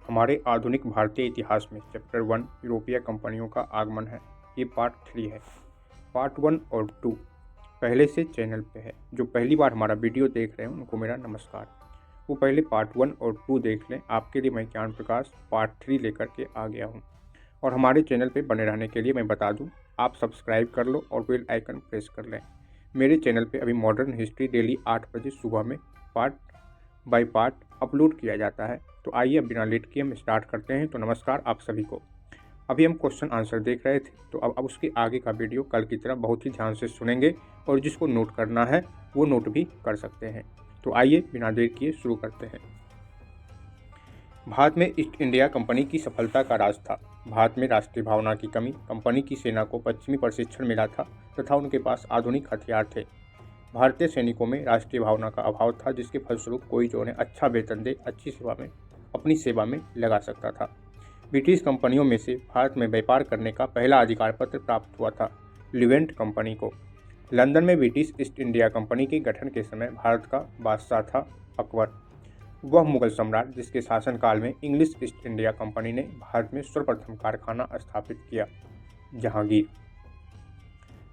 हमारे आधुनिक भारतीय इतिहास में चैप्टर 1 यूरोपीय कंपनियों का आगमन है। ये पार्ट 3 है। पार्ट 1 और 2 पहले से चैनल पे है। जो पहली बार हमारा वीडियो देख रहे हैं उनको मेरा नमस्कार। वो पहले पार्ट 1 और 2 देख लें। आपके लिए मैं ज्ञान प्रकाश पार्ट 3 लेकर के आ गया हूँ। और हमारे चैनल पे बने रहने के लिए मैं बता दूँ, आप सब्सक्राइब कर लो और बेल आइकन प्रेस कर लें। मेरे चैनल पे अभी मॉडर्न हिस्ट्री डेली 8 बजे सुबह में पार्ट बाय पार्ट अपलोड किया जाता है। तो आइए अब बिना लेट किए हम स्टार्ट करते हैं। तो नमस्कार आप सभी को। अभी हम क्वेश्चन आंसर देख रहे थे, तो अब उसके आगे का वीडियो कल की तरह बहुत ही ध्यान से सुनेंगे और जिसको नोट करना है वो नोट भी कर सकते हैं। तो आइए बिना देर किए शुरू करते हैं। भारत में ईस्ट इंडिया कंपनी की सफलता का राज था। भारत में राष्ट्रीय भावना की कमी, कंपनी की सेना को पश्चिमी प्रशिक्षण मिला था तथा उनके पास आधुनिक हथियार थे। भारतीय सैनिकों में राष्ट्रीय भावना का अभाव था, जिसके फलस्वरूप कोई जो उन्हें अच्छा वेतन दे अच्छी सेवा में अपनी सेवा में लगा सकता था। ब्रिटिश कंपनियों में से भारत में व्यापार करने का पहला अधिकार पत्र प्राप्त हुआ था लिवेंट कंपनी को। लंदन में ब्रिटिश ईस्ट इंडिया कंपनी के गठन के समय भारत का बादशाह था अकबर। वह मुगल सम्राट जिसके शासनकाल में इंग्लिश ईस्ट इंडिया कंपनी ने भारत में सर्वप्रथम कारखाना स्थापित किया। जहांगीर।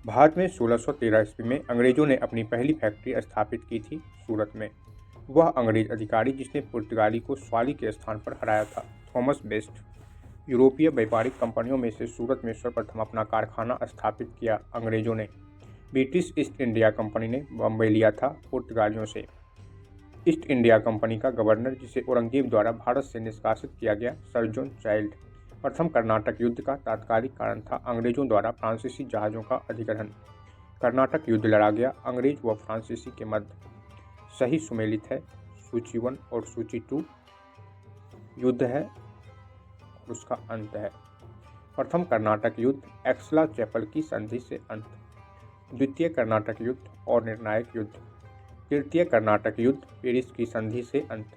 भारत में 1613 ईस्वी में अंग्रेजों ने अपनी पहली फैक्ट्री स्थापित की थी सूरत में। वह अंग्रेज अधिकारी जिसने पुर्तगाली को स्वाली के स्थान पर हराया था, थॉमस बेस्ट। यूरोपीय व्यापारिक कंपनियों में से सूरत में सर्वप्रथम अपना कारखाना स्थापित किया अंग्रेजों ने। ब्रिटिश ईस्ट इंडिया कंपनी ने बम्बई लिया था पुर्तगालियों से। ईस्ट इंडिया कंपनी का गवर्नर, जिसे औरंगजेब द्वारा भारत से निष्कासित किया गया, सर जॉन चाइल्ड। प्रथम कर्नाटक युद्ध का तात्कालिक कारण था अंग्रेजों द्वारा फ्रांसीसी जहाज़ों का अधिग्रहण। कर्नाटक युद्ध लड़ा गया अंग्रेज व फ्रांसीसी के मध्य। सही सुमेलित है। सूची 1 और सूची 2 युद्ध है और उसका अंत है। प्रथम कर्नाटक युद्ध एक्सला चैपल की संधि से अंत। द्वितीय कर्नाटक युद्ध और निर्णायक युद्ध। तृतीय कर्नाटक युद्ध पेरिस की संधि से अंत।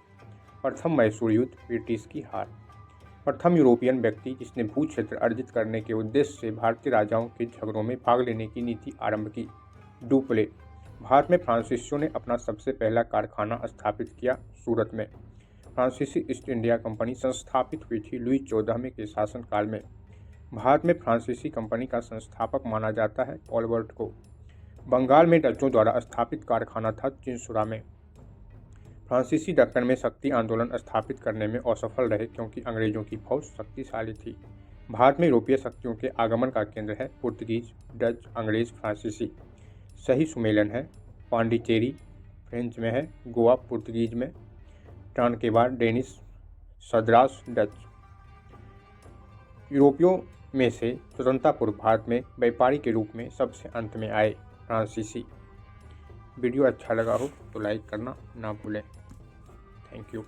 प्रथम मैसूर युद्ध ब्रिटिश की हार। प्रथम यूरोपियन व्यक्ति जिसने भू क्षेत्र अर्जित करने के उद्देश्य से भारतीय राजाओं के झगड़ों में भाग लेने की नीति आरंभ की, डुप्ले। भारत में फ्रांसीसियों ने अपना सबसे पहला कारखाना स्थापित किया सूरत में। फ्रांसीसी ईस्ट इंडिया कंपनी संस्थापित हुई थी लुई 14वें के शासनकाल में। भारत में फ्रांसीसी कंपनी का संस्थापक माना जाता है ऑल्बर्ट को। बंगाल में डचों द्वारा स्थापित कारखाना था चिंसुरा में। फ्रांसीसी दक्कन में शक्ति आंदोलन स्थापित करने में असफल रहे क्योंकि अंग्रेजों की फौज शक्तिशाली थी। भारत में यूरोपीय शक्तियों के आगमन का केंद्र है पुर्तगीज, डच, अंग्रेज, फ्रांसीसी। सही सुमेलन है। पांडिचेरी फ्रेंच में है, गोवा पुर्तगीज में, टानकेबार डेनिश, सद्रास डच। यूरोपियों में से स्वतंत्रता पूर्व भारत में व्यापारी के रूप में सबसे अंत में आए फ्रांसीसी। वीडियो अच्छा लगा हो तो लाइक करना ना भूलें। Thank you.